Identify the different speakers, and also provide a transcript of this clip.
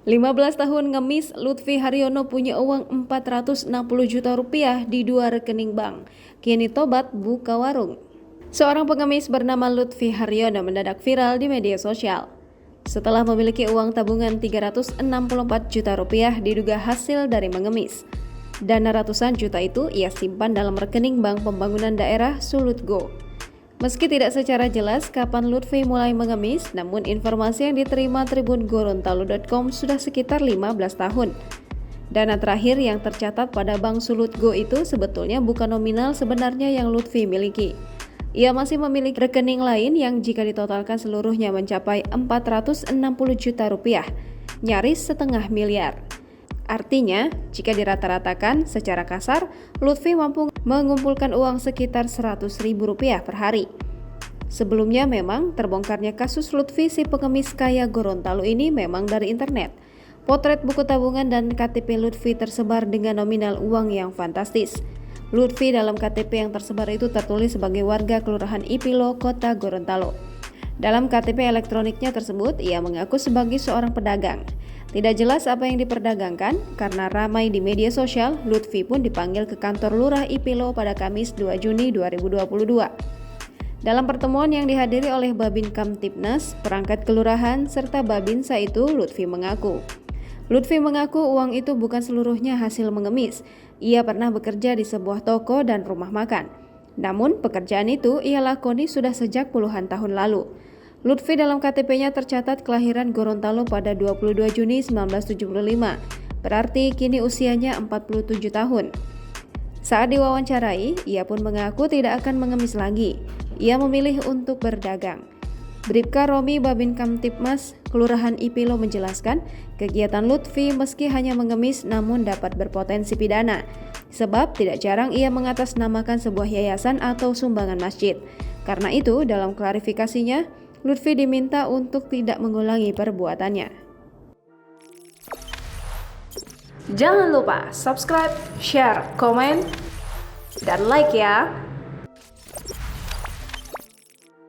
Speaker 1: 15 tahun ngemis, Lutfi Haryono punya uang 460 juta rupiah di 2 rekening bank. Kini tobat buka warung. Seorang pengemis bernama Lutfi Haryono mendadak viral di media sosial. Setelah memiliki uang tabungan 364 juta rupiah diduga hasil dari mengemis. Dana ratusan juta itu ia simpan dalam rekening Bank Pembangunan Daerah Sulutgo. Meski tidak secara jelas kapan Lutfi mulai mengemis, namun informasi yang diterima Tribun Gorontalo.com sudah sekitar 15 tahun. Dana terakhir yang tercatat pada Bank Sulutgo itu sebetulnya bukan nominal sebenarnya yang Lutfi miliki. Ia masih memiliki rekening lain yang jika ditotalkan seluruhnya mencapai 460 juta rupiah, nyaris setengah miliar. Artinya, jika dirata-ratakan secara kasar, Lutfi mampu mengumpulkan uang sekitar Rp100.000 per hari. Sebelumnya memang terbongkarnya kasus Lutfi si pengemis kaya Gorontalo ini memang dari internet. Potret buku tabungan dan KTP Lutfi tersebar dengan nominal uang yang fantastis. Lutfi dalam KTP yang tersebar itu tertulis sebagai warga Kelurahan Ipilo, Kota Gorontalo. Dalam KTP elektroniknya tersebut, ia mengaku sebagai seorang pedagang. Tidak jelas apa yang diperdagangkan, karena ramai di media sosial, Lutfi pun dipanggil ke kantor Lurah Ipilo pada Kamis 2 Juni 2022. Dalam pertemuan yang dihadiri oleh Babin Kamtibnas, perangkat kelurahan, serta Babinsa itu, Lutfi mengaku uang itu bukan seluruhnya hasil mengemis. Ia pernah bekerja di sebuah toko dan rumah makan. Namun, pekerjaan itu ia lakoni sudah sejak puluhan tahun lalu. Lutfi dalam KTP-nya tercatat kelahiran Gorontalo pada 22 Juni 1975, berarti kini usianya 47 tahun. Saat diwawancarai, ia pun mengaku tidak akan mengemis lagi. Ia memilih untuk berdagang. Bribka Romi Babin Kamtibmas, Kelurahan Ipilo menjelaskan, kegiatan Lutfi meski hanya mengemis namun dapat berpotensi pidana. Sebab tidak jarang ia mengatasnamakan sebuah yayasan atau sumbangan masjid. Karena itu, dalam klarifikasinya, Lutfi diminta untuk tidak mengulangi perbuatannya.
Speaker 2: Jangan lupa subscribe, share, komen, dan like ya!